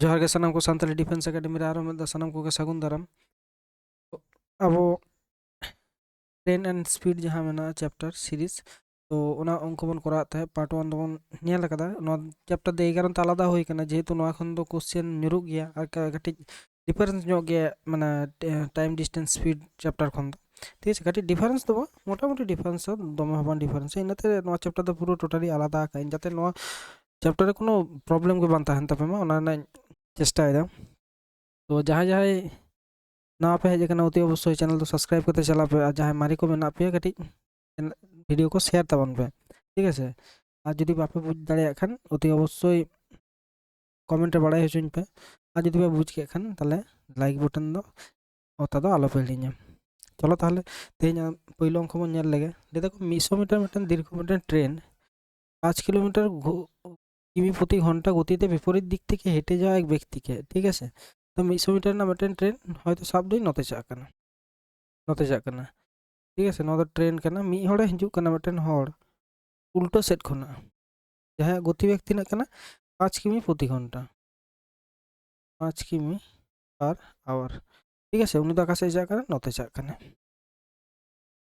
जोहार गे सानाम को Santali defence academy रे आरो मिद सानाम को सागुन दाराम। अब ट्रेन एंड स्पीड जहाँ मेना चैप्टर सीरीज तो ओना अंक बन करा था पार्ट 1 दबन नेल कदा नो चैप्टर दे 11 ता आलादा होई कना जेहेतु नो खन दो क्वेश्चन न्यूरुक गया और कटी डिफरेंस नो गया माने टाइम डिस्टेंस स्पीड चैप्टर खन दो ठीक है कटी डिफरेंस दो मोटामुटी डिफरेंस दमे हबान डिफरेंस इनाते नो चैप्टर द पूरा टोटली आलादा का जाते नो चैप्टर रे कोनो प्रॉब्लम के बनता हन तपेमा ओना ना चेष्टा है तो जहाँ जहाँ ना पे हेज कना उति अवश्य चैनल तो सब्सक्राइब करते चला पे और जहाँ मारी को मेना पे कटी वीडियो को शेयर तबन पे ठीक है से आज जुदी बापे बुझ दाड़े खान उति अवश्य कमेंट रे बड़ाई हचुन पे आज जुदी बा बुझ के खान ताले लाइक बटन दो ओता दो आलो पे लिया चलो ताले तेज पहिलो अंक बन नेल लेगे देखो 100 मीटर मिटन दीर्घ मिटन ट्रेन 5 किलोमीटर किमी प्रति घंटा गतिते विपरीत दिक থেকে হেঁটে যাওয়া এক ব্যক্তিকে ঠিক আছে তো 100 মিটার না মিটেন ট্রেন হয়তো সাব দুই নতে চাক কানা ঠিক আছে নদो ट्रेन कना मी हड़े हिजुक कना मिटेन हड़ उल्टो सेट खना जहाँ गति वेग तीना कना 5 किमी प्रति घंटा 5 किमी पर आवर ठीक है उनी दो आका से चाक नते चाक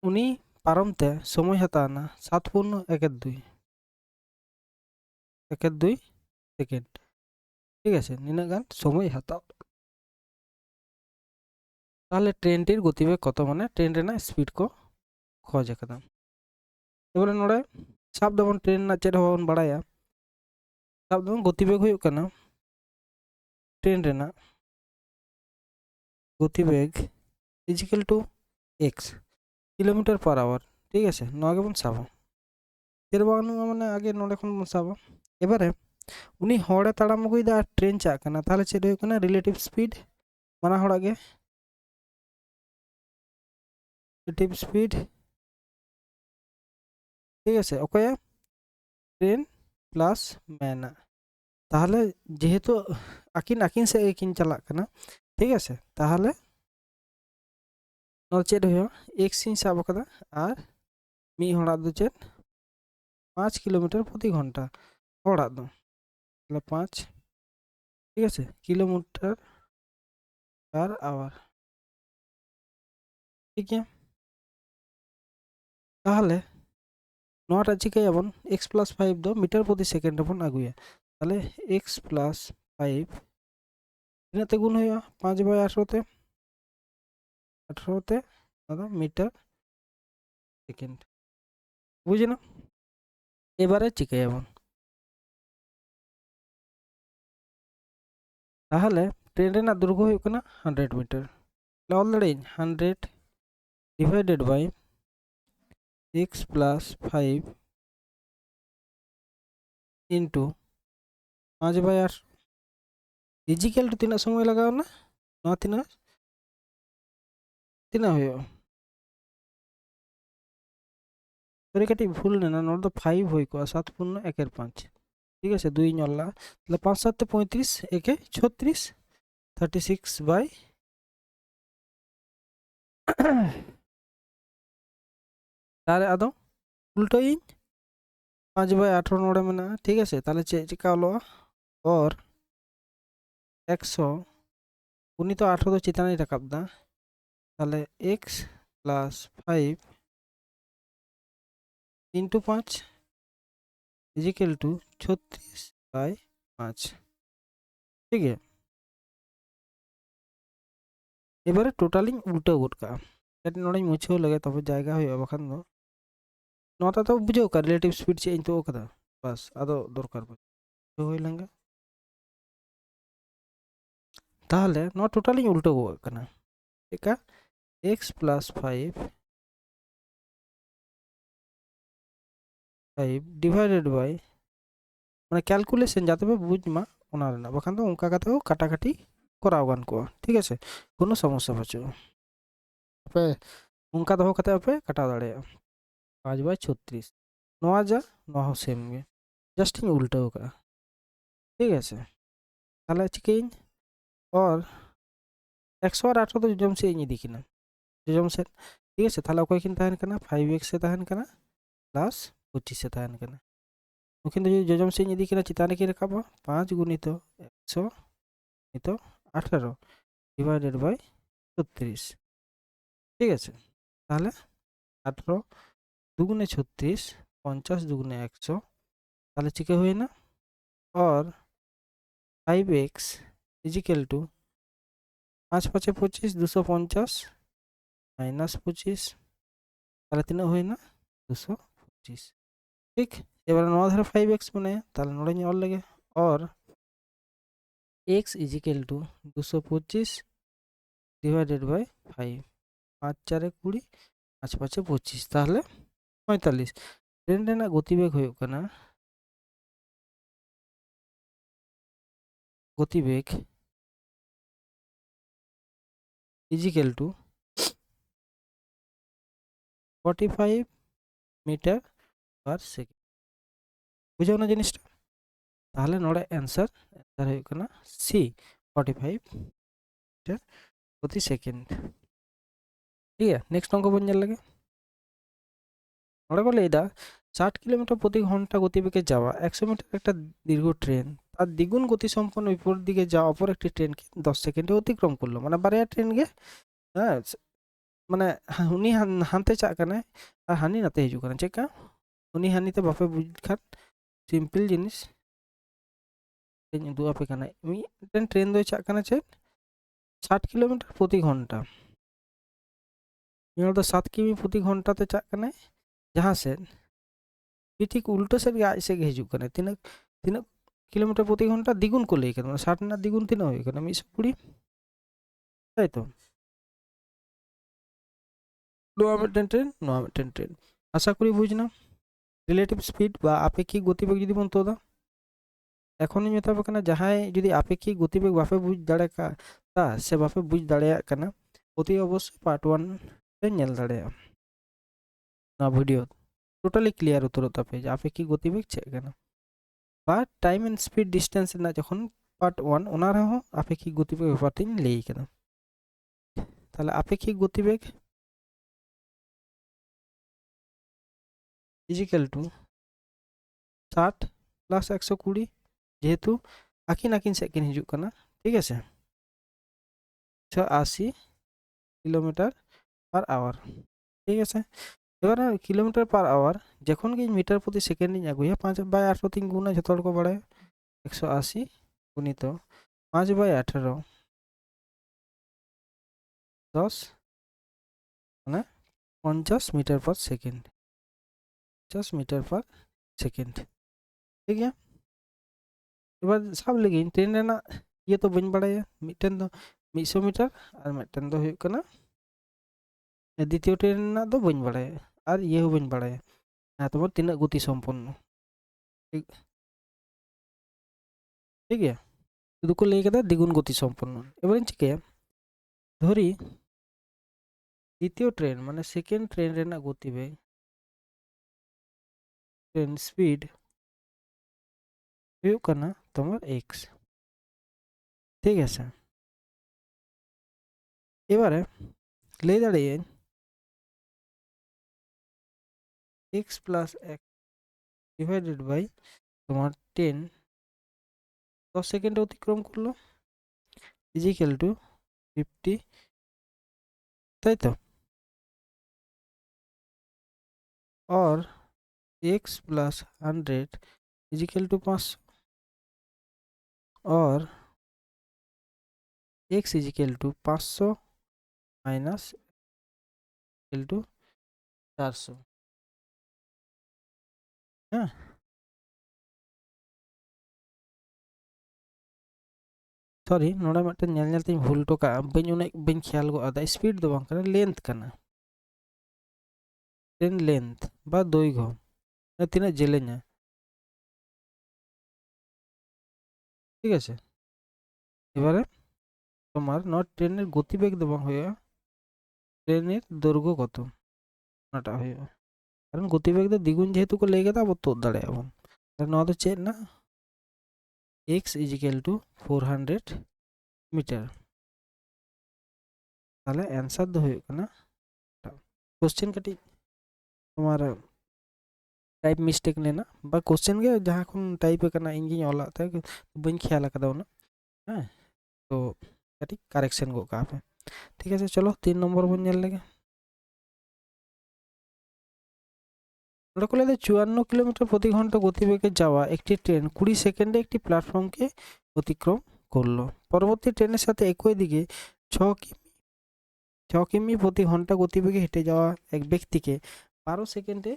उनी पारमते समय हताना 7.12 सेकेंड ठीक है निना गान समय हताओ ताहले ट्रेन टिर गतिवेग कत माने ट्रेन रेना स्पीड को खोज कदा एबारे नोडे साब दबन ट्रेन ना चेड होबन बड़ाया साब दबन गतिवेग हुयुग कना ट्रेन रेना गतिवेग equal to x kilometre per hour ठीक है नोगे बन साबा चेड बानु माने आगे नोडे खन बन साबा एबारे उनी हड़े ताड़ाम अगुइदा ट्रेन चाक कना ताहले चेड हुयुग कना रिलेटिव स्पीड माना हड़ा गे रिलेटिव स्पीड ठीक है ओके ट्रेन प्लस मैना ताहले जेहेतु आकिन आकिन से एकिन चलाक कना ठीक है ताहले नो चेड हो एक्स इन साब कदा और मी हड़ा दो चेड 5 किलोमीटर प्रति घंटा हड़ा दो मतलब 5 ठीक है किलोमीटर पर आवर ठीक है ताहले नोटा चिकायाबन x प्लस 5 दो मीटर प्रति सेकेंड बन आगुया ताहले x प्लस 5 इनाते गुण होया 5 बाय 18 ते मीटर सेकेंड बुझना एबारे चिकायाबन ताहले ट्रेन रेना दुर्गो हुयुग कना 100 मीटर ऑल दड़े 100 divided by x plus 5 into 5 by 8 equal to तीना समय लगाओ ना ना तीना तीना हुयो तोरे कटी भूल ना नोट तो 5 होई को 7.1 ठीक है दुई नल्ला ताहले 5 7 35 एके 36 36 बाय तारे आदो उल्टो इन 5 बाय 18 नोड़े मेना ठीक है ताहले चे चिका हलो और 100 उनी तो 18 दो चितानी राकाब दा ताहले x plus 5 into 5 equal to 36 by 5 ठीक है एबारे टोटाली उल्टो गोट का कटी नोड़े मुछो लगे तब जायगा होय बखान दो नोता तो बुझो का रिलेटिव स्पीड चे इन तो कदा बस आदो दरकार तो होय लंगा ताहले नो टोटाली उल्टो गो कना ठीक है x प्लस 5 डिवाइडेड बाय माने कैलकुलेशन जाते पे बुझमा ओना रेना बखान दो उनका काते काटाकाटी कराव गान को ठीक है कोनो समस्या बचो पे उनका दो कते पे काटा दाड़े 5 बाय 36 नोआ जा नो सेम गे जस्ट इन उल्टो का ठीक है ताहले चिकेन और 108 तो जम से इन दिकिना जम से ठीक है ताहले ओके किन ताहन कना 5x से ताहन कना प्लस 25 से ताहन कना उकिन जो जम से इन दिकिना चिताने की रखा 5 गुणित 100 তো 18 ডিভাইডেড বাই 36। ঠিক আছে, তাহলে 18 দুগুণে 36, 50 দুগুণে 100, তাহলে চিকে हुए ना। और 5x इजिकल टू 5 5 25, 250 माइनस 25, তাহলে 3 हुए ना 225। ঠিক, এবার নয় ধরে 5x মানে তাহলে নড়ে নিয়ে অল লাগে। और x is equal to 225 divided by 5, 5 4 20, 5 5 25, তাহলে 45। ট্রেন রেনাᱜ গতিবেগ ᱦᱩᱭᱩᱜ ᱠᱟᱱᱟ গতিবেগ equal to 45 metre per second. বুঝাও না জিনিসটা? তাহলে নড়ে অ্যান্সার ᱦᱩᱭᱩᱜ ᱠᱟᱱᱟ সি 45 মিটার প্রতি সেকেন্ড। ঠিক আছে, নেক্সট অঙ্ক বন ᱧᱮᱞ ᱞᱮᱜᱮ। নড়ে বলে এটা 60 কিলোমিটার প্রতি ঘন্টা গতিবেগে যাওয়া 100 মিটার একটা দীর্ঘ ট্রেন তার দ্বিগুণ গতিসম্পন্ন বিপরীত দিকে যাওয়া অপর একটি ট্রেনকে 10 সেকেন্ডে অতিক্রম করলো। মানে বারᱭᱟ ট্রেন ᱜᱮ ᱦᱮᱸ ᱢᱟᱱᱮ ᱩᱱᱤ ᱦᱟᱱᱛᱮ ᱪᱟᱜ ᱠᱟᱱᱟᱭ ᱟᱨ ᱦᱟᱹᱱᱤ ᱱᱟᱛᱮ ᱦᱤᱡᱩᱜ ᱠᱟᱱᱟ। ᱪᱮᱫᱠᱟ ᱩᱱᱤ ᱦᱟᱹᱱᱤᱛᱮ ᱵᱟᱯᱮ ᱵᱩᱡᱽ ᱠᱷᱟᱱ ᱥᱤᱢᱯᱤᱞ ᱡᱤᱱᱤᱥ ᱤᱧ ᱩᱫᱩᱜ ᱟᱯᱮ ᱠᱟᱱᱟ। ᱢᱤᱫᱴᱮᱱ ᱴ্রেন ᱫᱚᱭ ᱪᱟᱜ ᱠᱟᱱᱟ ᱪᱮᱫ 60 কিলোমিটার প্রতি ঘন্টা। ᱱᱚᱣᱟ ᱫᱚ 7 কিমি প্রতি ঘন্টাতে ᱪᱟᱜ ᱠᱟᱱᱟᱭ ᱡᱟᱦᱟᱸ ᱥᱮᱫ ঠিক উল্টো সেট ᱜᱮ ᱟᱡ ᱥᱮᱫ ᱜᱮ ᱦᱤᱡᱩᱜ ᱠᱟᱱᱟᱭ। ᱛᱤᱱᱟᱹᱜ কিলোমিটার প্রতি ঘন্টা দ্বিগুণ को ᱞᱟᱹᱭ ᱠᱟᱫᱟ, মানে 60 ᱨᱮᱱᱟᱜ দ্বিগুণ ᱛᱤᱱᱟᱹᱜ ᱦᱩᱭᱩᱜ ᱠᱟᱱᱟ 120, তাই তো। নোয়া মিডটেন ট্রেন আশা করি বুঝনা। রিলেটিভ স্পিড বা আপেক্ষিক গতিবেগ যদি বলতো দা এখন মেতা পাকানা যাহাই যদি আপেক্ষিক গতিবেগ বাপে বুঝ দাঁড়ে তা সে বাপে বুঝ দাঁড়ায় কানা অতি অবশ্যই পার্ট 1 রে ᱧᱮᱞ দাঁড়ায় না ভিডিও টোটালি ক্লিয়ার উত্তর তাপে যে আপেক্ষিক গতিবেগ চেক কানা বা টাইম এন্ড স্পিড ডিস্টেন্স না যখন পার্ট 1 ওনা রহ আপেক্ষিক গতিবেগ ব্যাপারটি লেই কানা। তাহলে আপেক্ষিক গতিবেগ ইজিক্যাল টু 60 প্লাস 120 যেহেতু আকিন আকিন সেকেন্ড হিজুক কানা। ঠিক আছে, 180 কিলোমিটার পার আওয়ার। ঠিক আছে, এবার কিলোমিটার পার আওয়ার যখন কি মিটার প্রতি সেকেন্ড ইᱧ আগুয়া 5/18 তিন গুণা যত হড় को বাড়ায় 180 গুণিত 5/18 10 মানে 50 metre per second. 50 metre per second. ঠিক আছে, এবার সব ᱞᱟᱹᱜᱤᱫ ট্রেন ᱨᱮᱱᱟᱜ ইয়ে তো বাñ বাড়ায়া মিটার দো 100 মিটার আর মিটার দো ᱦᱩᱭᱩᱜ ᱠᱟᱱᱟ দ্বিতীয় ট্রেন ᱨᱮᱱᱟᱜ ᱫᱚ বাñ বাড়ায়া আর ইয়ে হো বাñ বাড়ায়া তোমার তিনাᱹᱜ গতি সম্পন্ন। ঠিক ঠিক আছে, শুধু को ᱞᱟᱹᱭ ᱠᱟᱫᱟ দ্বিগুণ গতি সম্পন্ন। এবারে চিকায়া ধরি দ্বিতীয় ট্রেন মানে সেকেন্ড ট্রেন রেনাক গতিবেগ ট্রেন স্পিড ᱦᱩᱭᱩᱜ ᱠᱟᱱᱟ তোমার x। ঠিক আছে, এবারে ᱞᱟᱹᱭ দাঁড়াইয়াᱹᱧ x প্লাস 1 ডিভাইডেড বাই তোমার 10 10 সেকেন্ডে অতিক্রম করলো ইজিক্যাল টু 50, তাই তো। और x प्लस 100 इजिकल टू 500 और x इजिकल टू 500 माइनस इक्वल टू 400। हाँ, सॉरी नोड़ा मटन ñel ñel तिन भूल टोका बइन उन्हें बइन ख्याल गो आदा स्पीड दो बांग करना लेंथ करना ट्रेन लेंथ बा দৈর্ঘ্য না তিনা জেলেኛ। ঠিক আছে, এবারে তোমার নট ট্রেনের গতিবেগ দেওয়া হয়ে ট্রেনের দৈর্ঘ্য কত নাটা হয়ে কারণ গতিবেগ দো দ্বিগুণ যেহেতু को লেগে তা তো দাঁড়ায় এবং নয় তো চেন না x ইজিক্যাল টু 400 মিটার। তাহলে অ্যান্সার দো হয়ে কানা কোশ্চেন কাটি তোমার টাইপ মিস্টেক নেনা বা কোশ্চেন গে जहां কোন টাইপে কানা ইঞ্জিন অলা তাই বইন খেয়াল কাদা না। হ্যাঁ, तो कटी कारेक्शन गो का पे ठीक है। चलो 3 नंबर बन नेल लेगे नोडे को लेदे 54 किलोमीटर प्रति घंटा गतिवेगे जावा একটি ট্রেন 20 সেকেন্ডে একটি প্ল্যাটফর্মকে অতিক্রম করলো। পরবর্তী ট্রেনের সাথে একই দিকে 6 কিমি প্রতি ঘন্টা গতিবেগে হেঁটে যাওয়া এক ব্যক্তিকে 12 সেকেন্ডে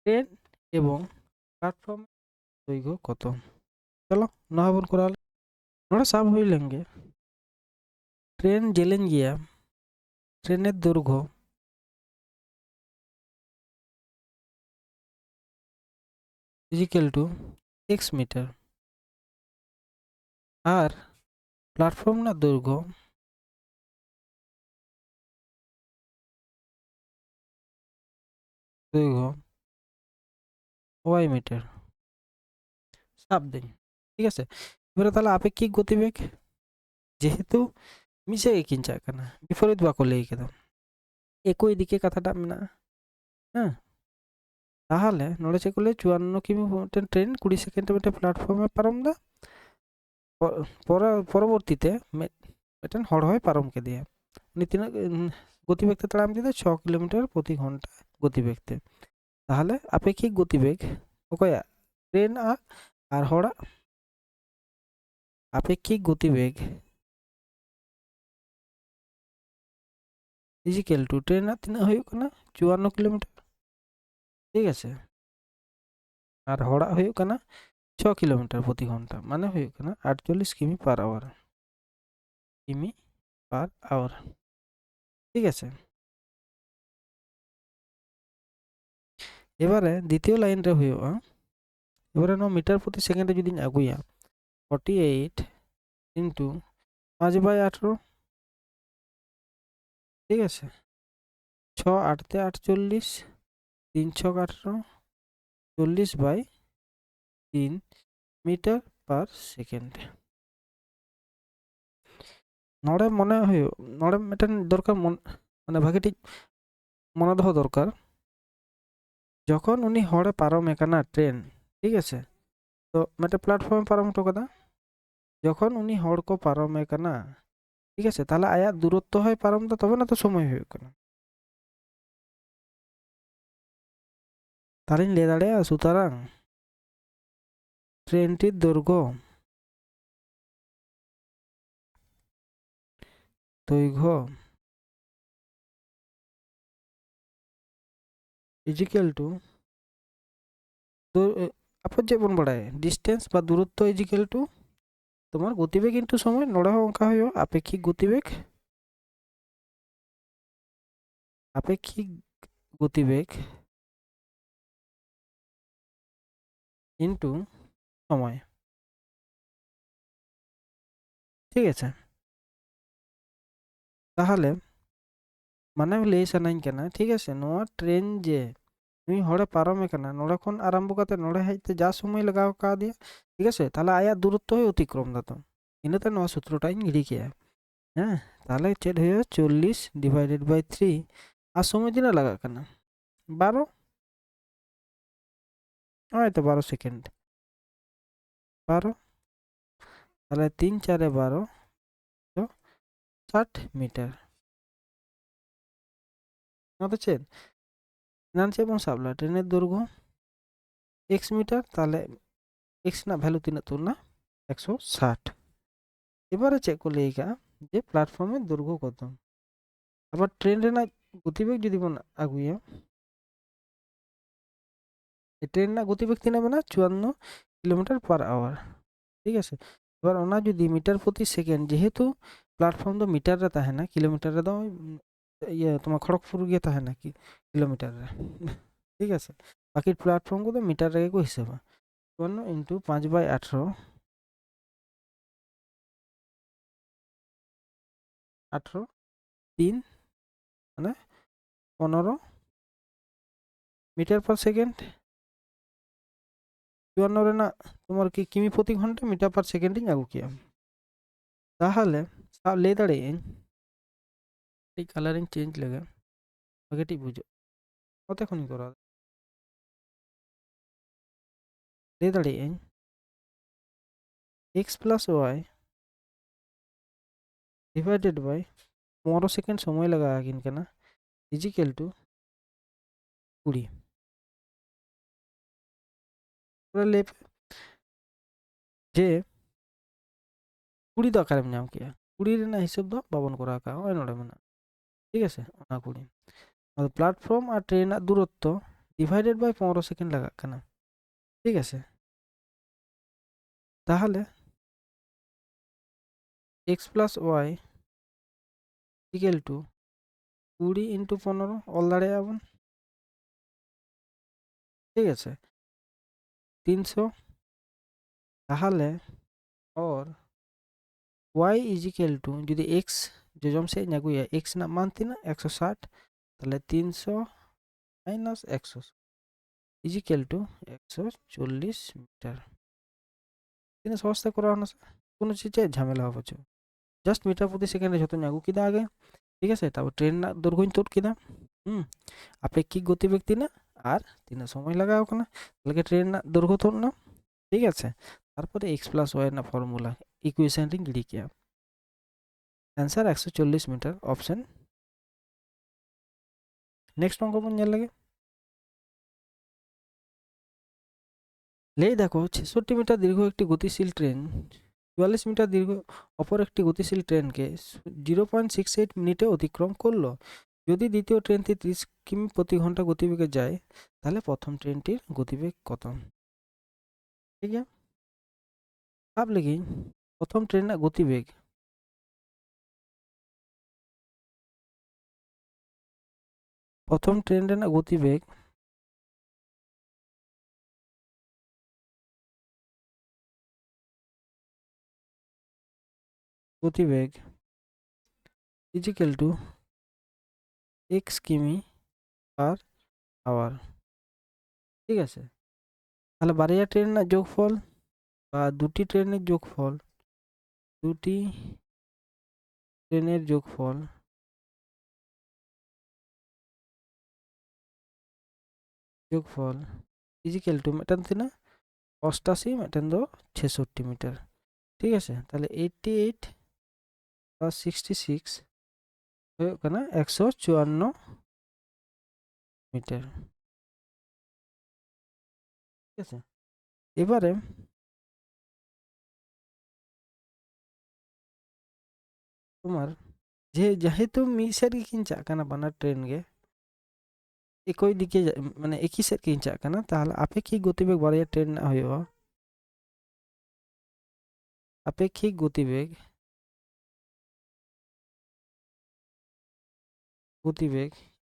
ট্রেন এবং প্ল্যাটফর্ম দৈর্ঘ্য কত? चलो नहाबन करा नोड़ा साब हुई लेंगे ट्रेन जेलेन गया ट्रेনের দৈর্ঘ্য ইজিক্যাল টু x মিটার আর প্ল্যাটফর্ম না দৈর্ঘ্য y মিটার চাপ দিন ঠিক আছে। এবারে তাহলে আপেক্ষিক গতিবেগ যেহেতু মিশে কিনছে এখানে বিপরীত বাক্য লিখে দাও একই দিকে কথাটা না হ্যাঁ তাহলে নড়ে করলে 54 কিমি ট্রেন 20 সেকেন্ডে মিটার প্ল্যাটফর্মে পারম দা পরবর্তীতে মেটেন হড় হয় পারমকে দিয়ে উনি তিন গতিবেগতে তাড়াম দিতে 6 কিলোমিটার প্রতি ঘন্টা গতিবেগতে তাহলে আপেক্ষিক গতিবেগ ওকয়া ট্রেন আর হড়া আপেক্ষিক গতিবেগ ইজিক্যাল টু ট্রেন তিনা হয়ে 54 কিলোমিটার ঠিক আছে আর হড়া হয়ে 6 কিলোমিটার প্রতি ঘন্টা মানে হয়ে 48 কিমি পার আওয়ার কিমি পার আওয়ার ঠিক আছে। এবারে দ্বিতীয় লাইনটা হইবা এবারে নো মিটার প্রতি সেকেন্ডে যদি আগুয়া 48 ইন্টু 5/18 ঠিক আছে 6 8 48 3 6 18 40/3 মিটার পার সেকেন্ড নড়ে মনে হয় নড়ে এটা দরকার মানে ভাগেটি মনে দেওয়া দরকার যখন উনি হড়ে পারম একানা ট্রেন ঠিক আছে তো মেটে প্ল্যাটফর্মে পারম তো কথা যখন উনি হড় কো পারম একানা ঠিক আছে তাহলে আয়া দূরত্ব হয় পারম তো তবে না তো সময় হয়ে তাহলে লে দাঁড়িয়ে সুতরাং ট্রেনটির দৈর্ঘ্য ইজিক্যাল টু আপন যেমন বাড়ায় ডিস্টেন্স বা দূরত্ব ইজিক্যাল টু তোমার গতিবেগ ইন্টু সময় নড়া অঙ্কা হইও আপেক্ষিক গতিবেগ ইন্টু সময় ঠিক আছে। তাহলে মানে লেই সানাইন কেনা ঠিক আছে নোয়া ট্রেন যে তুমি হড়ে পারমে কেনা নড়ে খন আরম্ভ করতে নড়ে হাইতে যা সময় লাগাও কা দিয়ে ঠিক আছে তাহলে আয়া দূরত্ব হয়ে অতিক্রম দাতো ইনাতে নোয়া সূত্রটাই গিড়িকে হ্যাঁ তাহলে চেড হয়ে 40/3 আর সময় দিনে লাগা কেনা 12 হয়তো 12 সেকেন্ড 12 তাহলে 3 4 12 তো 60 মিটার বুঝছেন নানছে এবং সাবলা ট্রেনের দৈর্ঘ্য x মিটার তাহলে x না ভ্যালু তিন তুল না 160 এবারে চেক করলে এইটা যে প্ল্যাটফর্মের দৈর্ঘ্য কত আবার ট্রেনের না গতিবেগ যদি আগুয়া ট্রেন না গতিবেগ তিন হবে না 54 কিলোমিটার পার আওয়ার ঠিক আছে। এবার ওনা যদি মিটার প্রতি সেকেন্ড যেহেতু প্ল্যাটফর্ম তো মিটারে তাহে না কিলোমিটারে তো ইয়ে তোমার খড়গপুর গিয়ে তাহে না কি কিলোমিটারে ঠিক আছে বাকি প্ল্যাটফর্ম को तो मीटर रे को हिसाब 54 इंटू 5/18 18 3 মানে 15 মিটার পার সেকেন্ড 54 রে না তোমার কি কিমি প্রতি ঘন্টা মিটার পার সেকেন্ডিং আগু কিয়া তাহলে সব লে দাঁড়িয়ে এই কালারিং চেঞ্জ লাগে আগেটি বুঝো কতক্ষণ করা লে দাঁড়িয়ে x plus y divided by 15 second সময় লাগা কিনকে না ইজিক্যাল টু 20 ᱞᱮ ᱡᱮ 20 ᱫᱚ ᱚᱠᱟᱨᱮᱢ ᱧᱟᱢ ᱠᱮᱜᱼᱟ 20 ᱨᱮᱱᱟᱜ ᱦᱤᱥᱟᱹᱵ ᱫᱚ ᱵᱟᱵᱚᱱ ᱠᱚᱨᱟᱣ ᱠᱟᱜᱼᱟ ᱱᱚᱜᱼᱚᱭ ᱱᱚᱰᱮ ᱢᱮᱱᱟᱜᱼᱟ ᱴᱷᱤक আছে ᱚᱱᱟ 20 ᱟᱫᱚ ᱯᱞᱟᱴᱯᱷᱨᱚᱢ ᱟᱨ ᱴᱨᱮᱱ ᱨᱮᱱᱟᱜ ᱫূরত্ব ডিভাইডেড বাই 15 সেকেন্ড লাগাᱜ ᱠᱟᱱᱟ ঠিক আছে তাহলে x plus y equal to 20 into 15 অল দাঁড়ায় আবন ঠিক আছে 300 তাহলে और y इज इक्वल टू যদি x जोजम से আগুয়া x না মান তিনা 160 তাহলে 300 minus 100 is equal to 140 metre তিনা সহজতে করা হনা কোনো চিজে ঝামেলা হবে জাস্ট মিটার প্রতি সেকেন্ডে যত আগু কিদা আগে ঠিক আছে তারপর ট্রেন না দৈর্ঘ্য তোট কিদা আপেক্ষিক গতিবেগ তিনা আর তিনা সময় লাগাও কানা তাহলে ট্রেন না দৈর্ঘ্য তোট না ঠিক আছে তারপরে x প্লাস y না ফর্মুলা ইকুয়েশন রিং লিখিয়া आंसर 140 मीटर ऑप्शन नेक्स्ट अंक बन लगे ले देखो 66 मीटर दीर्घ एक गतिशील ट्रेन 44 मीटर दीर्घ अपर एक गतिशील ट्रेन के 0.68 मिनिटे अतिक्रम करलो यदि द्वितीय ट्रेनटी 30 किमी प्रति घंटा गतिवेगे जाए ताहले प्रथम ट्रेनটির गतिवेग कत ठीक है अब लगी प्रथम ट्रेन गतिवेग प्रथम ट्रेन गतिवेग गतिवेग इज इक्वल टू x किमी पर आवर ঠিক আছে তাহলে বারিয়া ট্রেনের যোগফল বা দুটি ট্রেনের যোগফল দুটি ট্রেনের যোগফল যোগফল ইজিক্যাল টু মেটান তিনা 88 মেটান দো 66 মিটার ঠিক আছে তাহলে 88 প্লাস 66 হয়ে কানা 154 মিটার ঠিক আছে এবারে তোমার যেহেতু মিসের কিন চা কানা বানা ট্রেন গে একই দিকে মানে একই সেট কিন চা কানা তাহলে আপেক্ষিক গতিবেগ বাড়িয়া ট্রেন না হইব আপেক্ষিক গতিবেগ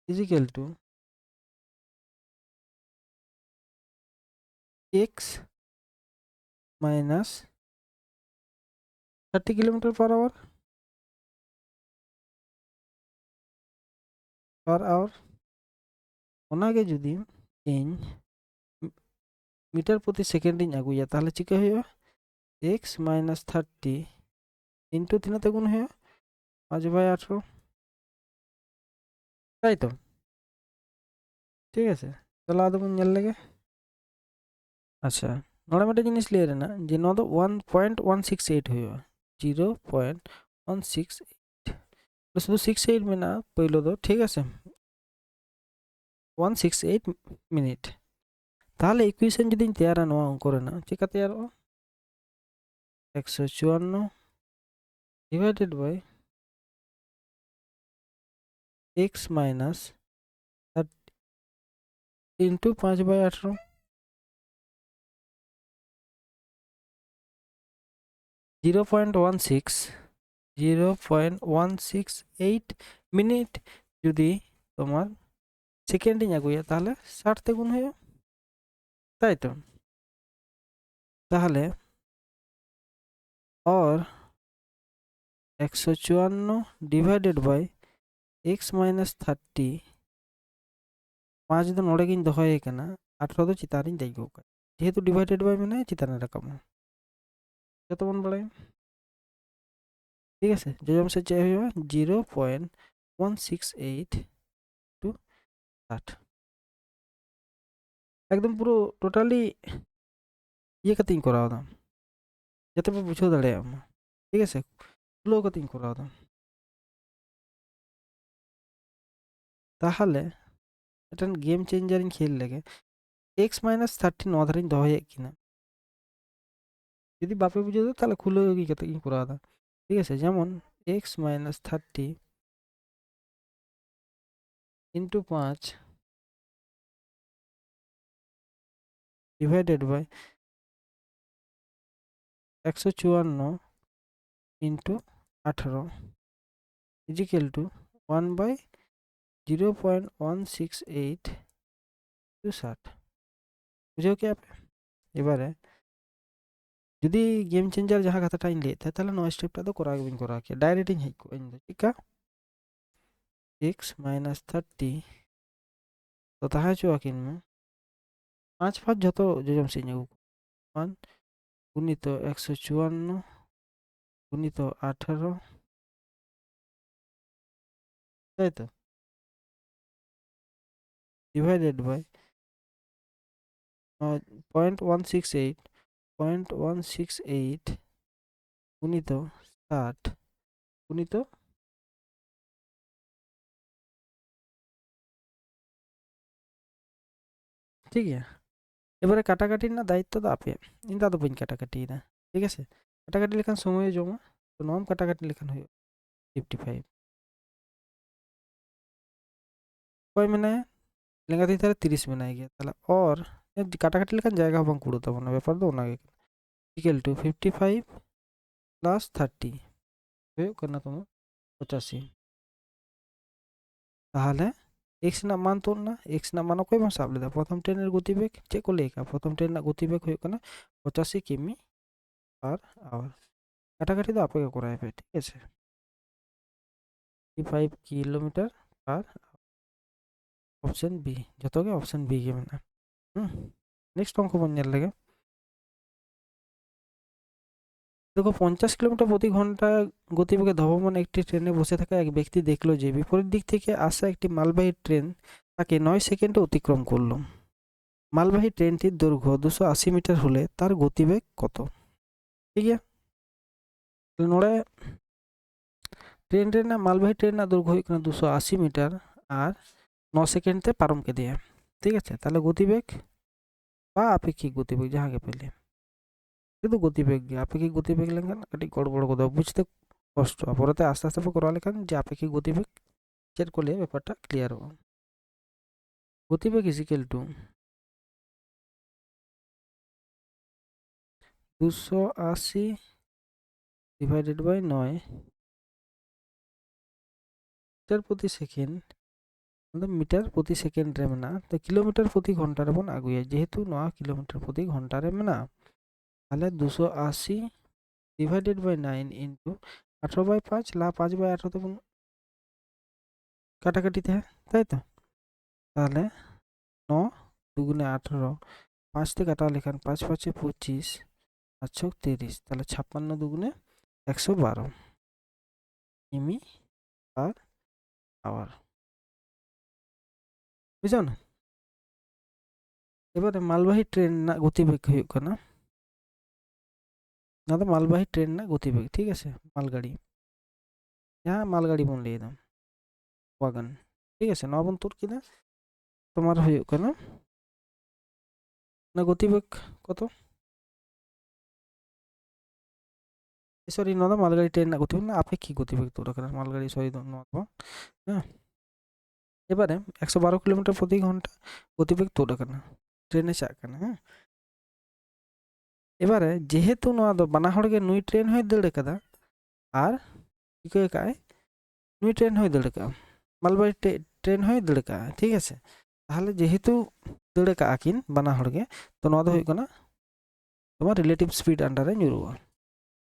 is equal to x minus 30 kilometre per hour ओनागे जुदी इन मीटर प्रति सेकेंड इन आगुया ताहले चिका होया x minus 30 इंटू तीनाते गुण होया 5/18 তাই তো ঠিক আছে চলো আদৌ বন লাগে আচ্ছা নড়া মেটা জিনিস লিয়ে রে না যে নদ 1.168 হইবা 0.168 শুধু 68 में ना पहलो दो ठीक है 168 मिनिट তাহলে ইকুয়েশন যদি তেয়ারা নোয়া করে না চিকা তেয়ার 154 divided by x minus 30 into 5/18 0.168 minute যদি তোমার সেকেন্ডে আগুয়া তাহলে 60 তে গুণ হয়ে তাই তো তাহলে और 154 डिवाइडेड बाय x माइनस 30 5 दो नोड़े किन दो है कना 18 दो चितारिन देगो का जेहेतु डिवाइडेड बाय माने चितारने रकम যত বন বড়াই ঠিক আছে যোজম সে চাই হইবা 0.168 টু 60 একদম পুরো টোটালি ये कतिंग করা দাম যাতে পে বুঝাᱹᱣ দাᱲᱮᱭᱟᱜ ᱢᱟ ঠিক আছে খুলᱟᱹᱣ ᱠᱟᱛᱮᱧ ᱠᱚᱨᱟᱣ ᱫᱟ তাহলে মিᱫᱴᱮᱱ গেম চেঞ্জারিᱧ ᱠᱷᱮᱞ ᱞᱮᱜᱮ x - 30 ᱱᱚᱣᱟ ᱫᱷᱟᱨᱮᱧ ᱫᱚᱦᱚᱭᱮᱫ ᱠᱤᱱᱟ যদি বাপে বুঝাᱹᱣ ᱫᱟ তাহলে খুলᱟᱹᱣ ᱤᱫᱤ ᱠᱟᱛᱮ ᱜᱤᱧ ᱠᱚᱨᱟᱣ ᱫᱟ ঠিক আছে যেমন x - 30 into 5 divided by 154 into 18 is equal to 1 by 0.168 to 60 বুঝেও কি আপনি এবারে যদি গেম চেঞ্জার যাহা কথাটা ইন লেতে তাহলে নো স্টেপটা তো করা গেবিন করা কি ডাইরেক্ট ইন হেক ইন ঠিক x - 30 তো তাহা চুয়া কিন মে 5 যত যোজম সে নেব 1 গুণিত 154 গুণিত 18 তাই তো ডিভাইডেড বাই 0.168 গুণিত 60 গুণিত ঠিক আছে এবারে কাটাকাটির না দায়িত্ব তো আপে ইনটা তো বইন কাটাকাটি না ঠিক আছে কাটাকাটি লেখান সময় জমা তো নম কাটাকাটি লেখান হয় 55 কয় মেনায় লেঙ্গাতি তাহলে 30 মেনায় গিয়া তাহলে और কাটাকাটি লেখান জায়গা বাং কুড়ো তব না ব্যাপার তো ওনাকে ইকুয়াল টু 55 প্লাস 30 হয়ে কেন তোমার 85 তাহলে x না মান তোর না x না মান কই ভাষা বলে প্রথম ট্রেনের গতিবেগ চেক করলে কা প্রথম ট্রেনের গতিবেগ হয়ে কেন 85 কিমি পার আওয়ার কাটাকাটি তো আপনাকে করাই হবে ঠিক আছে 55 কিলোমিটার পার অপশন বি যতকে অপশন বি কে মানে নেক্সট অঙ্ক বন নেল লাগে দেখো 50 কিলোমিটার প্রতি ঘন্টা গতিবেগে ধাবমান একটি ট্রেনে বসে থাকা এক ব্যক্তি দেখলো যে বিপরীত দিক থেকে আসা একটি মালবাহী ট্রেন তাকে 9 সেকেন্ডে অতিক্রম করলো মালবাহী ট্রেনটির দৈর্ঘ্য 280 মিটার হলে তার গতিবেগ কত ঠিক আছে নোড়ে ট্রেন রেনা মালবাহী ট্রেন না দৈর্ঘ্য হয়ে 280 মিটার আর 9 সেকেন্ডতে পারম কে দিয়ে ঠিক আছে তাহলে গতিবেগ বা আপেক্ষিক গতিবেগ যাহাকে পেলে কিন্তু গতিবেগ আপেক্ষিক গতিবেগ লেখান কাটি গড়বড় কথা বুঝতে কষ্ট পরেতে আস্তে আস্তে করা লেখান যে আপেক্ষিক গতিবেগ চেক করলে ব্যাপারটা ক্লিয়ার হবে গতিবেগ is equal to 280 divided by 9 metre প্রতি সেকেন্ড মিটার প্রতি সেকেন্ড রে মেনা তো কিলোমিটার প্রতি ঘন্টা রে বন আগুয়া যেহেতু 9 কিলোমিটার প্রতি ঘন্টা রে মেনা তাহলে 280 ডিভাইডেড বাই 9 ইনটু 18 বাই 5 লা 5 বাই 18 তো কাটাকাটিতে তাই তো তাহলে 9 দুগুণে 18 5 তে কাটা লেখান 5 5 25 আর 30 তাহলে 56 দুগুণে 112 কিমি পার আওয়ার বুঝছো না এবারে মালবাহী ট্রেন না গতিবেগ হয়ে কানা না তো মালবাহী ট্রেন না গতিবেগ ঠিক আছে মালগাড়ি হ্যাঁ মালগাড়ি বন লিয়ে দাম ওয়াগন ঠিক আছে নবন তোর কিনা তোমার হয়ে কানা না গতিবেগ কত সরি নদা মালগাড়ি ট্রেন না গতিবেগ না আপেক্ষিক গতিবেগ তোর কারণ মালগাড়ি সরি নদা হ্যাঁ এবারে 112 কিলোমিটার প্রতি ঘন্টা গতিবেগ তোর কানা ট্রেনে চা কানা হ্যাঁ এবারে যেহেতু নয়া দো বানা হড় গে নুই ট্রেন হয়ে দড় কাদা আর কি কয় কায় নুই ট্রেন হয়ে দড় কা মালবাহী ট্রেন হয়ে দড় কা ঠিক আছে তাহলে যেহেতু দড় কা আকিন বানা হড় গে তো নয়া দো হই কানা তোমার রিলেটিভ স্পিড আন্ডারে নিউরুয়া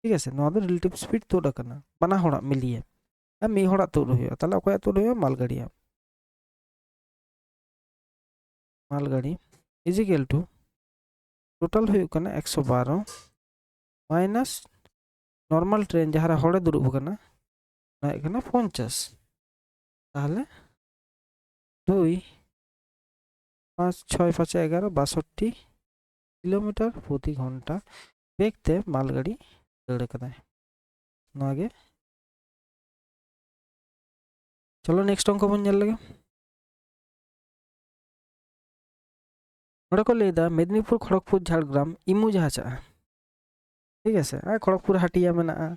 ঠিক আছে নয়া দো রিলেটিভ স্পিড তোর কানা বানা হড়া মিলিয়ে আর মি হড়া তোর হইয়া তাহলে অকয়া তোর হইয়া মালগাড়ি ইজ ইকুয়াল টু টোটাল হয়ে কানা 112 মাইনাস নরমাল ট্রেন যাহারা হড়ে দুড়ুব কানা না এখানে 50 তাহলে 2 5 6 5 11 62 কিলোমিটার প্রতি ঘন্টা বেগতে মালগাড়ি দাᱹᱲ ᱟᱠᱟᱫᱟᱭ ᱱᱚᱣᱟ ᱜᱮ চলো নেক্সট অঙ্ক বন ᱧᱮᱞ ᱞᱮᱜᱮ ᱱᱚᱰᱮ ᱠᱚ ᱞᱟᱹᱭᱫᱟ ᱢᱮᱫᱽᱱᱤᱯᱩᱨ ᱠᱷᱚᱲᱚᱜᱽᱯᱩᱨ ঝাড়গ্রাম ᱤᱢᱩ ᱡᱟᱦᱟᱸ ᱪᱟᱜᱼᱟ ᱴᱷᱤᱠ আছে আর খড়গপুর হাটিয়া মেনাᱜᱼᱟ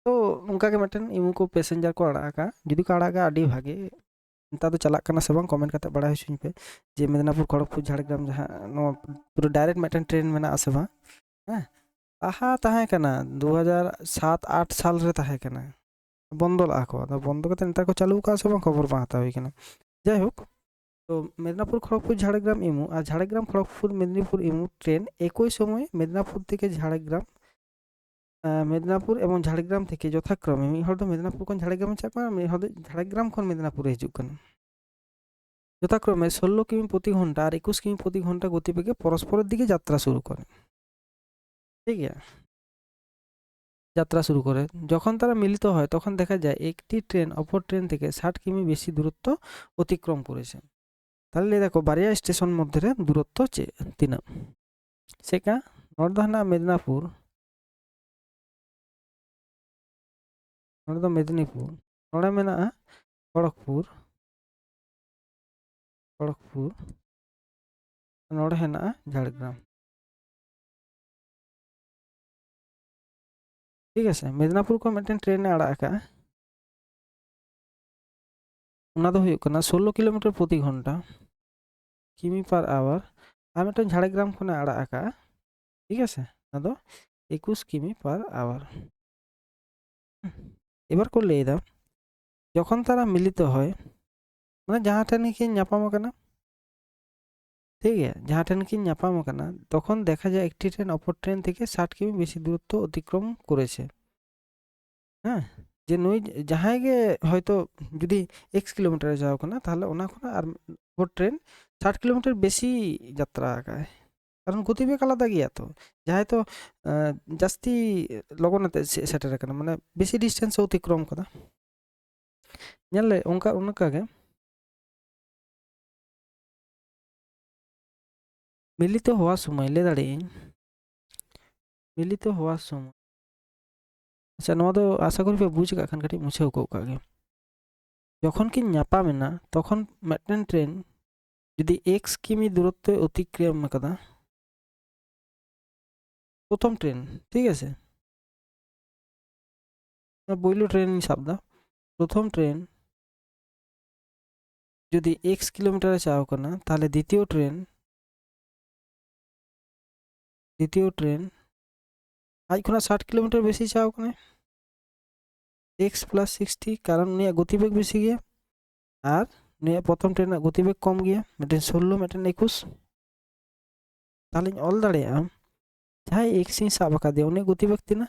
তো ᱚᱱᱠᱟ ᱜᱮ ᱢᱤᱫᱴᱮᱱ ᱤᱢᱩ ᱠᱚ ᱯᱮᱥᱮᱧᱡᱟᱨ ᱠᱚ ᱟᱲᱟᱜ ᱟᱠᱟᱜᱼᱟ ᱡᱩᱫᱤ ᱠᱚ ᱟᱲᱟᱜᱟ ᱟᱹᱰᱤ ᱵᱷᱟᱜᱮ ᱱᱮᱛᱟᱨ ᱫᱚ ᱪᱟᱞᱟᱜ ᱠᱟᱱᱟ ᱥᱮ ᱵᱟᱝ ᱠᱚᱢᱮᱱᱴ ᱠᱟᱛᱮ ᱵᱟᱲᱟᱭ ᱦᱚᱪᱚᱧ ᱯᱮ ᱡᱮ ᱢᱮᱫᱽᱱᱟᱯᱩᱨ ᱠᱷᱚᱲᱚᱜᱽᱯᱩᱨ ঝাড়গ্রাম ᱡᱟᱦᱟᱸ ᱱᱚᱣᱟ ᱯᱩᱨᱟᱹ ᱰᱟᱭᱨᱮक्ᱴ ᱢᱤᱫᱴᱮᱱ ᱴᱨᱮᱱ ᱢᱮᱱᱟᱜᱼᱟ ᱥᱮ ᱵᱟᱝ ᱦᱮᱸ ᱞᱟᱦᱟ ᱛᱟᱦᱮᱸ ᱠᱟᱱᱟ 2007-8 ᱥᱟᱞ ᱨᱮ ᱛᱟᱦᱮᱸ ᱠᱟᱱᱟ বন্ধ ᱞᱟᱜᱼᱟ ᱠᱚ ᱟᱫᱚ ᱵᱚᱱᱫᱚ ᱠᱟᱛᱮ ᱱᱮᱛᱟর ᱠᱚ ᱪᱟᱹᱞᱩ ᱟᱠᱟᱫᱼᱟ ᱥᱮ ᱵᱟᱝ খবর ᱵᱟᱝ ᱦᱟᱛᱟᱣ ᱦᱩᱭ ᱠᱟᱱᱟ যাই হোক তো মেদিনীপুর খড়গপুর ঝাড়গ্রাম ইমু আর ঝাড়গ্রাম খড়গপুর মেদিনীপুর ইমু ট্রেন একই সময়ে মেদিনীপুর থেকে ঝাড়গ্রাম মেদিনীপুর এবং ঝাড়গ্রাম থেকে যথাক্রমে মিড হল মেদিনীপুর কোন ঝাড়গ্রামে চাপ আর মিড হল ঝাড়গ্রাম কোন মেদিনীপুরে হিজুক কানা যথাক্রমে 16 কিমি প্রতি ঘন্টা আর 21 কিমি প্রতি ঘন্টা গতিবেগে পরস্পরের দিকে যাত্রা শুরু করে ঠিক আছে যাত্রা শুরু করে যখন তারা মিলিত হয় তখন দেখা যায় একটি ট্রেন অপর ট্রেন থেকে 60 কিমি বেশি দূরত্ব অতিক্রম করেছে তাহলে দেখো বারিয়া স্টেশন মধ্যে দূরত্ব তিনাম সেকা নর্দহানা মেদিনীপুর মেদিনীপুর নড়ে মেনা খড়গপুর नोड़े हेना झाड़ग्राम ठीक है मेदिनीपुर को मिट्टन ट्रेन आड़ा का उना दो हुयुक कना 16 किलोमीटर प्रति घंटा किमी पर आवर और मिट्टन झाड़ग्राम को आड़ा का ठीक है ना दो 21 किमी पर आवर এবার को लेदा যখন তারা মিলিত হয় মানে जहाँ ठेन की ᱧᱟᱯᱟᱢ কানা ঠিক আছে जहाँ ठेन की ᱧাপাম কানা তখন দেখা যায় একটি ট্রেন অপর ট্রেন থেকে 60 কিমি বেশি দূরত্ব অতিক্রম করেছে হ্যাঁ যে নই যাহাই গে হয়তো যদি x কিলোমিটারে যাও কানা তাহলে ওনা কোনা আর ও ট্রেন 60 কিলোমিটার বেশি যাত্রা আকায় কারণ গতিবেগ আলাদা গিয়া তো যাহাই তো জাস্তি লগনাতে সেটার কানা মানে বেশি ডিস্টেন্স অতিক্রম করা জানলে ওনকা ওনকাগে মিলিত হওয়ার সময় লে দাঁড়িয়ে মিলিত হওয়ার সময় আচ্ছা নয়া দো আশা করি পে বুঝ কা খান কাটি মুছে को কাগে যখন কি ᱧᱟᱯᱟᱢᱮᱱᱟ তখন মিডটেন ট্রেন যদি x কিমি দূরত্ব অতিক্রম কাদা প্রথম ট্রেন ঠিক আছে বইলো ট্রেন শব্দ প্রথম ট্রেন যদি x কিলোমিটারে যাও কানা তাহলে দ্বিতীয় ট্রেন আজ কোনা 60 কিলোমিটার বেশি যাও কানা x + 60 কারণ নিয়া গতিবেগ বেশি গিয়া আর নিয়া প্রথম ট্রেন গতিবেগ কম গিয়া মিডটেন 16 মিডটেন 21 তাহলে অল দাঁড়িয়ে যাই x ই সাব কা দে উনি গতিবেগ তিনা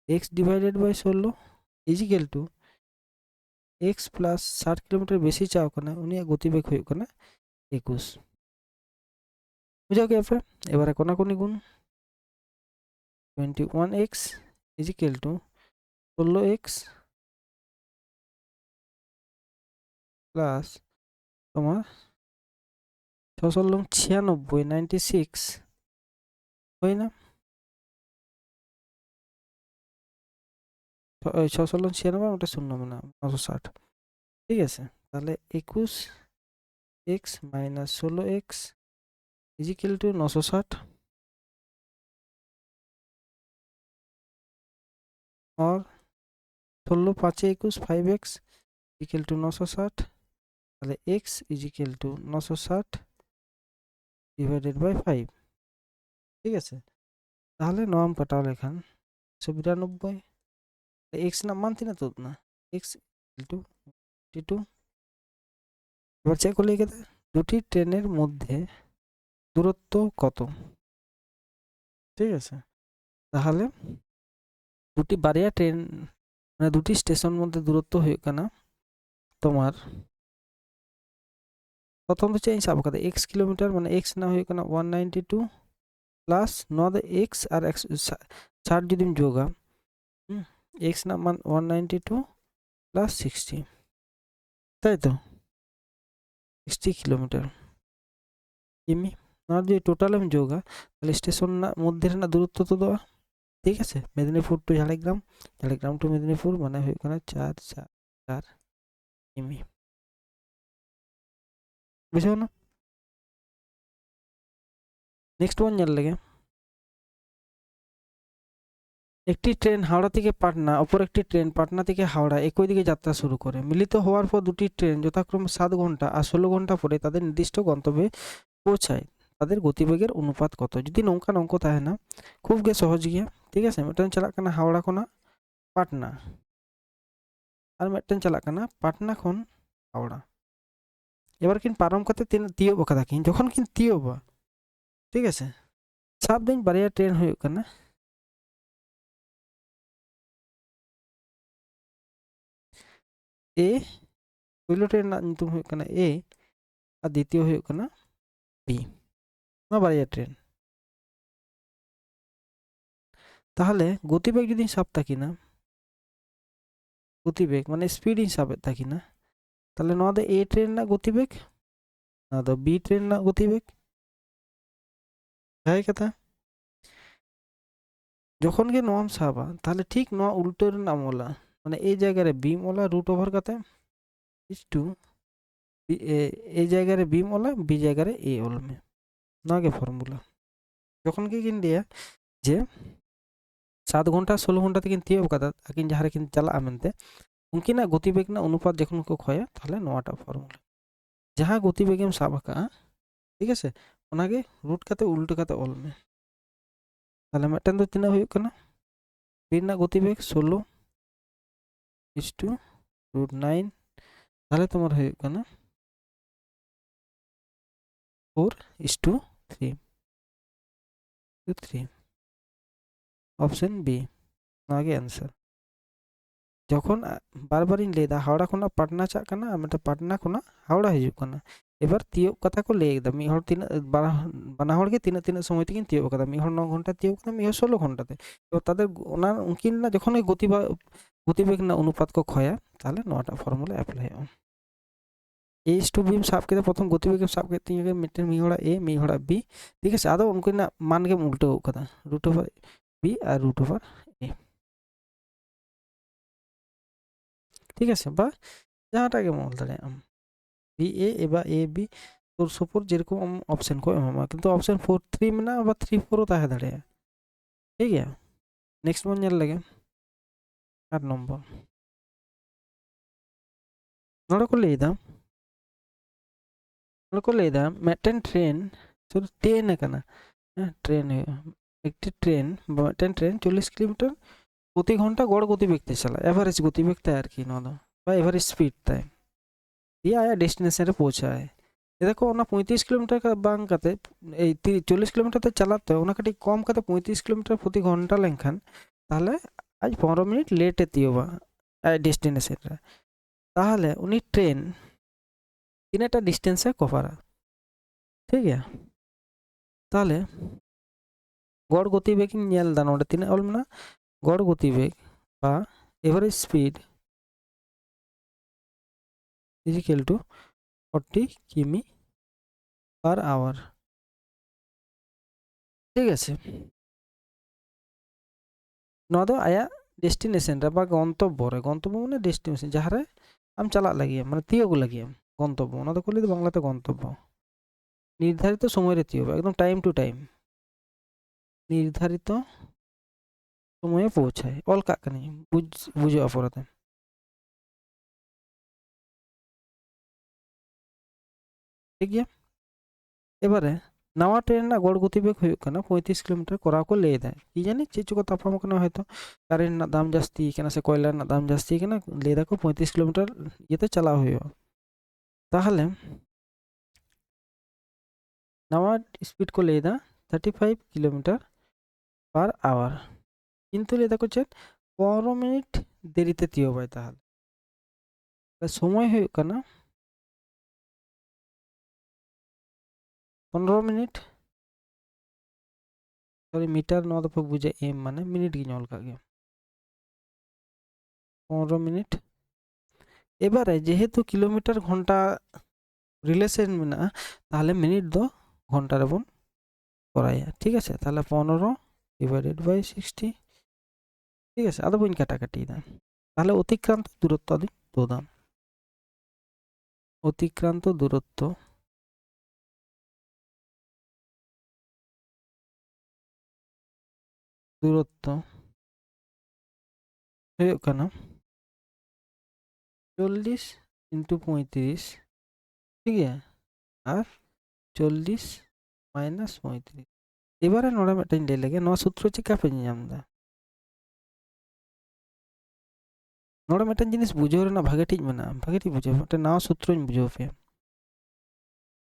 x divided by 16 equal to x plus 60 kilometre बेसी चाव कना उनी गतिवेग हुई कना 21 बुझा गया पे एबारे कोना कोनी गुण 21x is equal to 16x plus তোমার 96 96 হয় না 696 ওটা শূন্য মানে 960 ঠিক আছে তাহলে 21x minus 16x is equal to 960 और 16 5 21 5x इजिकल टू 960 তাহলে x is equal to 960 divided by 5 ঠিক আছে তাহলে নরম কাটাও লেখান 192 x না মানতি না তো না x ইকুয়াল টু 22 এবার চেক করলে কি দুটি ট্রেনের মধ্যে দূরত্ব কত ঠিক আছে তাহলে দুটি বারিয়া ট্রেন মানে দুটি স্টেশন মধ্যে দূরত্ব হই কানা তোমার প্রথম তো চেঞ্জ আব কাদা x কিলোমিটার মানে x না হই কানা 192 প্লাস নদ x আর x 60 যদি যোগা x না মান 192 প্লাস 60 তাই তো 60 কিলোমিটার কিমি আর যদি টোটাল আমি যোগা তাহলে স্টেশন না মধ্যে না দূরত্ব তো দেওয়া ঠিক আছে মেদিনীপুর টু ঝাড়গ্রাম, ঝাড়গ্রাম টু মেদিনীপুর মানে ᱦᱩᱭᱩᱜ ᱠᱟᱱᱟ 4 কিমি। বুঝছো না? নেক্সট ওয়ান ñᱮᱞ লেগে একটি ট্রেন হাওড়া থেকে পাটনা, অপর একটি ট্রেন পাটনা থেকে হাওড়া একই দিকে যাত্রা শুরু করে। মিলিত হওয়ার পর দুটি ট্রেন যথাক্রমে 7 ঘন্টা আর 16 ঘন্টা পরে তাদের নির্দিষ্ট গন্তব্যে পৌঁছায়। তাদের গতিবেগের অনুপাত কত? যদি নौका অঙ্ক তাহেনা খুব গে সহজ গিয়া। ঠিক আছে মিᱫᱴᱮᱱ চালাক কানা হাওড়া খᱚᱱᱟᱜ পাটনা আর মিᱫᱴᱮᱱ চালাক কানা পাটনা ᱠᱷᱚᱱ হাওড়া। এবার কিন পারম কাতে তিয়োব কাদা কিন যখন কিন তিয়োবা। ঠিক আছে সাব দিন বারিয়া ট্রেন ᱦᱩᱭᱩᱜ ᱠᱟᱱᱟ এ পয়লো ট্রেন ᱨᱮᱱᱟᱜ ᱧᱩᱛᱩᱢ ᱦᱩᱭᱩᱜ ᱠᱟᱱᱟ এ আর দ্বিতীয় ᱦᱩᱭᱩᱜ ᱠᱟᱱᱟ বি। ᱱᱚᱣᱟ বারিয়া ট্রেন। তাহলে গতিবেগ যদি সাব থাকি না গতিবেগ মানে স্পিড হিসাবে থাকি না তাহলে নওয়া দো এ ট্রেন রᱮᱱᱟᱜ গতিবেগ নওয়া দো বি ট্রেন রᱮᱱᱟᱜ গতিবেগ। ভাই কথা যখন গে নওয়াম সাবা তাহলে ঠিক নওয়া উল্টো রᱮᱱᱟᱜ মোলা মানে এই জায়গায় বি মোলা রুট ওভার কাতে ইস টু এই জায়গায় বি মোলা বি জায়গায় এ ওলমে নওয়া গে ফর্মুলা। যখন গে কিন লিয়া যে 7 ঘন্টা 16 ঘন্টা তেकिन তিয়োব কাদা আকিन जहां किन चला मेनते उनकिना गतिवेग ना अनुपात जखन को खोया ताहले नोआटा फॉर्मूला जहां गतिवेगेम साब का। ठीक है ओनागे रूट काते उल्टो काते ऑल में ताहले मिदटेन दो तिना हुयुग कना बी ना गतिवेग 16 इस टू रूट 9 ताहले तुम्हार हुयुग कना 4 इस to 3 option B Nage answer. যখন বারবারইন লেদা হাওড়া খোনা পাটনা চাক কানা মানে পাটনা খোনা হাওড়া হিজুগ কানা। এবার তিয়োব কথা को লে একদম মি হড় তিন বানা হড় গে তিন তিন সময় তেকিन তিয়োব কাদা মি হড় 9 ঘন্টা তিয়োব কাদা মি হড় 16 ঘন্টাতে। তো তাদের ওনা উনকিন না যখন এই গতিবেগ না অনুপাত को খয়া তাহলে নটা ফর্মুলা অ্যাপ্লাই হয়। ए इस टू बी साब के प्रथम गतिवेग साब के तीन मिटन मी हड़ा ए मी हड़ा बी। ठीक है आदो उनकिन मान के उल्टो कदा रूट ओवर बी और रूट ओवर ए। ठीक है बा जहाँटा के मोल दाड़े बी ए एबा ए बी सुर सुपुर जेरकम ऑप्शन को एमा किंतु ऑप्शन 4 3 में ना बा 3 4 ताहे दाड़े। ठीक है नेक्स्ट वन ñel लगे 8 नंबर नोड़ा को लेदा मिदटेन ट्रेन सुर ट्रेन कना ट्रेन एक ट्रेन मिदटेन ट्रेन 40 किलोमीटर प्रति घंटा गड़ गतिवेग ते चला एवरेज गतिवेग ताय आर की नोदा बा एवरेज स्पीड ताय ये आया डेस्टिनेशन रे पहुंचाए। ये देखो ना 35 किलोमीटर का बांग काते 40 किलोमीटर ते चलाते ओना कटी कम काते 35 किलोमीटर प्रति घंटा लेनखान ताहले आज 15 मिनट लेट तियोबा डेस्टिनेशन रे ताहले उनी ट्रेन तिनेटा डिस्टेंस है कभारा। ठीक है ताहले गड़ गतिवेग ñel दा नोडे तिने ऑल मेना गड़ गतिवेग बा average speed is equal to 40 किमी पर आवर। ठीक है नोआ दो आया डेस्टिनेशन रे बा गंतव्य माने डेस्टिनेशन जहाँ रे आम चला लगी माने तियोग लगी गंतव्य ओना दो कोले बांग्लाते गंतव्य निर्धारित समय रे तियोब एकदम टाइम टू टाइम निर्धारित समय पहुंचाए ऑल का कनी बुझो अपराधे। ठीक है एबारे नवा ट्रेन ना गड़ गतिवेग हुयुग कना 35 किलोमीटर करा को ले दा कि जानी चे चुको तापम कना हयतो कारेंट ना दाम जास्ती कना से कोयला ना दाम जास्ती कना ले दा को 35 किलोमीटर येते चला हुयो ताहले नवा स्पीड को ले दा 35 किलोमीटर पर आवर किंतु ले दा को चेक 15 मिनट देरीते तियो भाई ताहले समय हुयुग कना 15 मिनट सॉरी मीटर नौ दफा बुझे एम माने मिनट की नॉल का गया 15 मिनट। एबारे जेहेतु किलोमीटर घंटा रिलेशन में ताहले मिनट दो घंटा रे बन कराया। ठीक है ताहले 15 डिवाइडेड बाय 60 ঠিক আছে আদᱚ ᱵᱟᱹᱧ কাটাকাটিᱭᱮᱫᱟ তাহলে অতিক্রান্ত দূরত্ব আদি তোদাম অতিক্রান্ত দূরত্ব ᱦᱩᱭᱩᱜ ᱠᱟᱱᱟ 40 ᱤᱱᱴᱩ 35 ᱴᱷᱤᱠ ᱜᱮᱭᱟ ᱟᱨ 40 মাইনাস 35 এবারে নোড়া মিᱫᱴᱟᱹᱧ ᱞᱟᱹᱭ ᱞᱮᱜᱮ ᱱᱚᱣᱟ ᱥᱩᱛᱨᱚ ᱪᱮᱫᱠᱟ ᱯᱮ ᱧᱟᱢᱫᱟ ᱱᱚᱰᱮ ᱢᱤᱫᱴᱟᱝ ᱡᱤনিস বুঝাও ᱨᱮᱱᱟᱜ ᱵᱷᱟᱜᱮ ᱴᱷᱤᱠ ᱢᱮᱱᱟᱜᱼᱟ ᱵᱷᱟᱜᱮ ᱴᱷᱤᱠ বুঝাও ᱢᱤᱫᱴᱟᱝ ᱱᱟᱣᱟ ᱥᱩᱛᱨᱚᱧ বুঝাও ᱯᱮᱭᱟ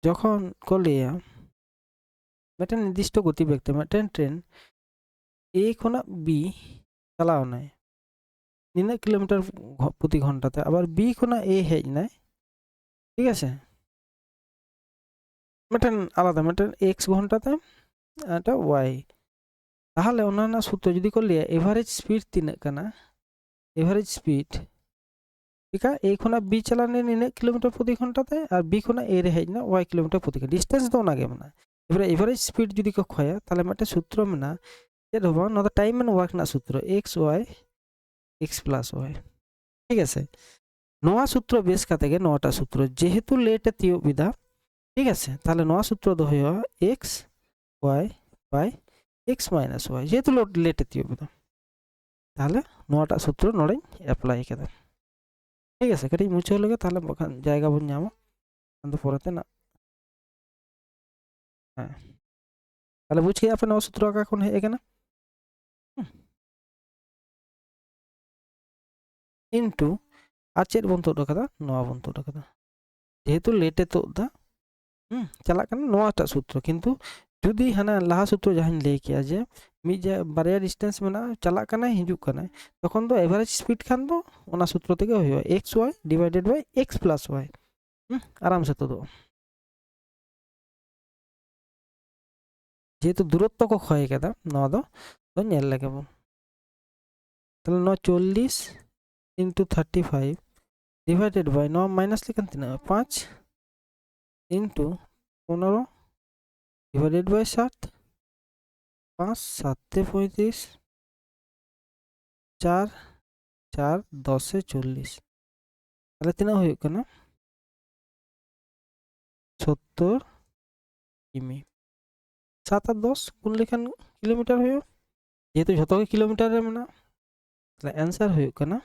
যখন को ᱞᱟᱹᱭᱟ मिदटाᱝ निर्दिष्ट गतिवेग ते मिदटाᱝ ट्रेन ए खनाक बी चालावनाय निना किलोमीटर प्रति घंटा ते आबार बी खनाक ए हेजनाय ठीक आछे मिदटाᱝ आलादा मिदटाᱝ एक्स घंटा ते एटा वाई ताहले ओनाना सूत्र जदि को लैया एभारेज स्पीड तिनाक काना एभारेज स्पीड ठीक है ए खनाक बी चालाने निना किलोमीटर प्रति घंटा ते और बी खनाक ए रे हेजना वाई किलोमीटर प्रति घंटा डिस्टेंस तो ओनागे मेना एबारे एभारेज स्पीड जदि को खोया ताहले मिदटाᱝ सूत्र मेना चेद हो बांग नोदा टाइम एंड वर्क ना सूत्र x y x plus y ठीक है नोआ सूत्र बेस काते गे नोटा सूत्र जेहेतु लेट ए तियो बिदा ठीक है ताहले नोआ सूत्र दो होया x y by x minus y जेहेतु लेट ए तियो बिदा ताहले नोटा सूत्र नोड़े अप्लाई केदा ठीक है कटी मुछाव लगे ताहले बखान जायगा बन नामा अंदो पोरेते ना हाँ ताहले बुझ गया पे नोआ सूत्र का कोन हेज एकाना इनटू আর चेद बन तुद कदा नोआ बन तुद कदा जेहेतु लेटे तुदा चला कना नोआटा सूत्र किंतु जुदी हाना लाहा सूत्र जहां लay किया जे मिज बारिया डिस्टेंस मेना चला कना हिजुक कना तखन दो एवरेज स्पीड खान दो ओना सूत्र तेगे होयो x y divided by x plus y आराम से तुदो जेहेतु दूरत्व को क्षय केदा नोआ दो तो नेल लगे बन ताहले नोआ 40 इंटू 35 डिवाइडेड बाय नोआ माइनस लेखन तिना 5 इंटू 15 डिवाइडेड बाय 7 5 7 35 4 4 10 से 40 ताहले तिना होयो कना 70 किमी 7 और 10 गुण लेखन किलोमीटर होयो जेहेतु जतो के किलोमीटर रे मेना ताहले आंसर होयो कना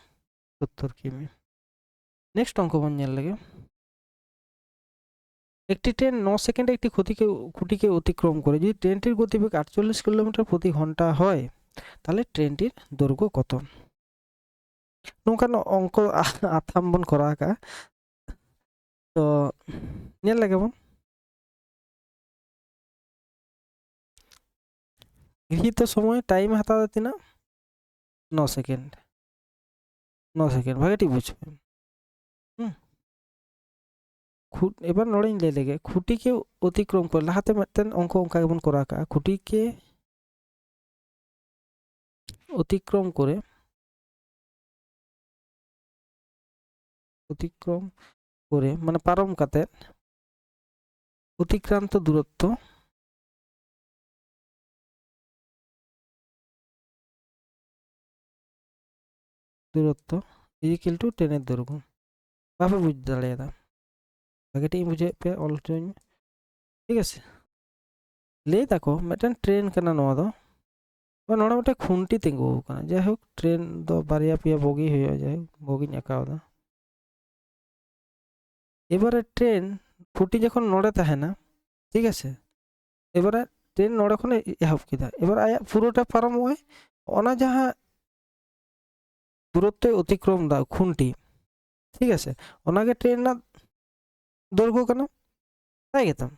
70 किमी नेक्स्ट अंक बन नेल लगे একটি ট্রেন 9 সেকেন্ডে একটি খুঁটিকে অতিক্রম করে যদি ট্রেনটির গতিবেগ 48 কিলোমিটার প্রতি ঘন্টা হয় তাহলে ট্রেনটির দৈর্ঘ্য কত নৌকান অঙ্ক আথাম বন করা আঁকা তো নেল লাগে বন গৃহীত সময় টাইম হাতাতে তিনা 9 সেকেন্ড 9 সেকেন্ড ভাগেটি বুঝবে এবার নড়েন ले लेगे खुटी के अतिक्रम कर लाहाते मिदटां अंक अंका गेबन करा का खुटी के अतिक्रम करे माने पारम काते अतिक्रांत दूरत्व इजिकल टू ट्रेनेर दैर्घ्य भावे बुझ दाड़ेयादा भागेटी बुझे पे ऑल ट्रेन ठीक है ले दाको मिदटां ट्रेन कना नोआ दो और नोड़ा मिदटां खुंटी तिंगु कना जाय होक ट्रेन दो बारिया पिया बोगी होयो जाय बोगी आकावदा एबारे ट्रेन खुटी जखन नोड़े ताहेना ठीक है एबारे ट्रेन नोड़े खन एहब केदा एबार आया पुरोटा पारमोय ओना जहां दूरत्व अतिक्रम दा खुंटी ठीक है ओनागे ट्रेन ना दৈর্ঘ্য कना ताई गेताम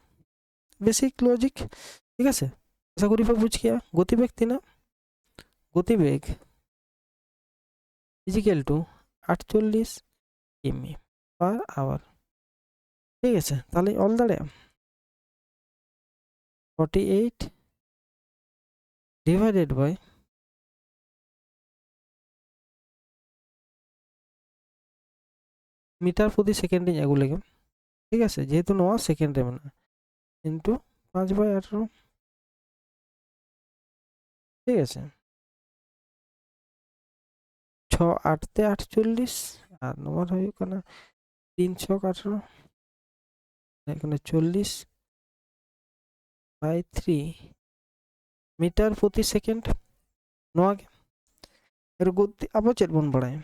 बेसिक लॉजिक ठीक है आशा करी पे बुझ गया गतिवेग तिना गतिवेग इजिकल टू 48 किमी पर आवर ठीक है ताहले ऑल दाड़े 48 डिवाइडेड बाय मीटर प्रति सेकेंड आगू लगे ठीक है जेहेतु नोआ सेकेंड रे मेना इंटू 5/18 ठीक है 6 8 তে 48 আর নম্বর হয়ে কানা 318 এখানে 40 বাই 3 মিটার প্রতি সেকেন্ড নোয়া এর গতি আবার চেট বন বাড়ায়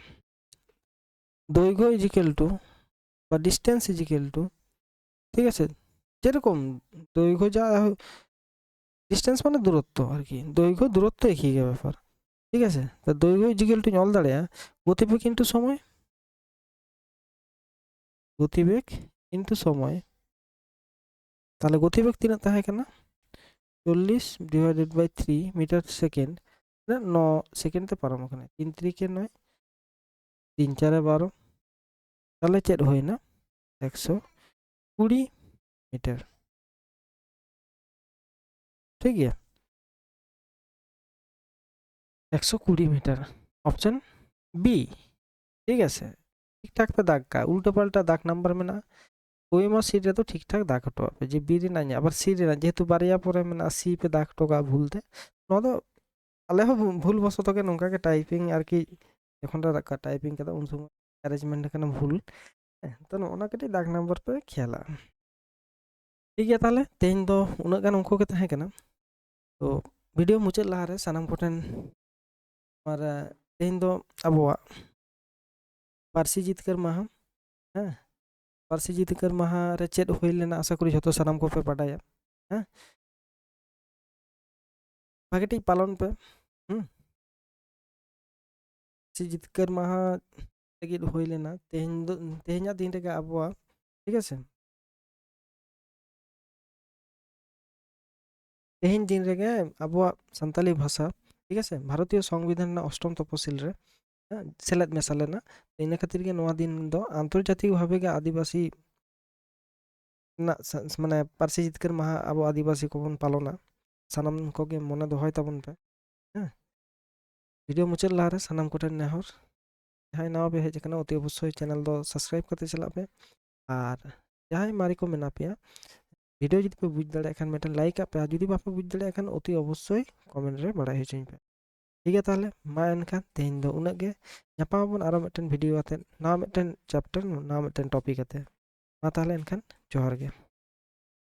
দৈর্ঘ্য ইজিক্যাল টু বা ডিস্টেন্স ইজিক্যাল টু ঠিক আছে যেরকম দৈর্ঘ্য যা ডিস্টেন্স মানে দূরত্ব আর কি দৈর্ঘ্য দূরত্ব একই ব্যাপার ঠিক আছে তা দৈর্ঘ্য ইজিক্যাল টু ñল দাঁড়ায় গতিবেগ ইনটু সময় গতিবেগ ইনটু সময় তাহলে গতিবেগ তিন তাহে কেনা 40 ডিভাইডেড বাই 3 মিটার সেকেন্ড 9 সেকেন্ডে পারাম ওখানে 3 3 9 3 4 12 তাহলে চেট হয় না 120 মিটার ঠিক আছে 120 মিটার ऑप्शन बी ठीक है ठीक ठाक पे दाग का उल्टा पाल्टा दाग नंबर में ना कोई मा सी रे तो ठीक ठाक दाग हटो पे जे बी रे ना আবার সি রে না যেহেতু বারিয়া পরে মানে সি पे দাগ টোকা ভুলতে নো তো আলে हो ভুল বসত के নঙ্কা के টাইপিং আর কি এখন টাইপিং কেদা উন সময় অ্যারেঞ্জমেন্ট এখানে ভুল তো ওনা কাটি দাগ नंबर पे খেলা ठीक है ताले तेन दो उना गान उनको के तहे कना तो वीडियो मुचाद लहा रे सानाम कोठेन और तेन दो अबवा पारसी जितकर माहा हाँ पारसी जितकर माहा रे चेद हुई लेना आशा करी झतो सानाम को पे बाडाया हाँ भागेटी पालन पे पारसी जितकर माहा लगी हुई लेना तेहना दिन रे अबवा ठीक है तेहन दिन रे अबवा संताली भाषा ठीक है भारतीय संविधान अष्टम तपशिल रे सेलेद मेसा लेना इन खातिर के नवा दिन दो आंतर्जातिक भावे के आदिवासी ना माने पारसी जितकर माहा अब आदिवासी को बन पालना सानाम को के मने दोहय तबन पे वीडियो मुचाद लारे सानाम कोटे नेहर जहां नवा पे हेज कना अति अवश्य चैनल दो सब्सक्राइब करते चला पे और जहां मारी को मेना पे वीडियो जदि पे बुझ दाड़े एखान मेटन लाइक पे जदि बापे बुझ दाड़े एखान अति अवश्य कमेंट रे बड़ाई होचें पे ठीक है ताहले मा एनखान तेहन दो उना गे ᱧᱟᱯᱟᱢᱟᱵᱚᱱ आरो मिटन वीडियो आते ना मिटन चैप्टर ना मिटन टॉपिक आते मा ताहले एनखान जोहार गे।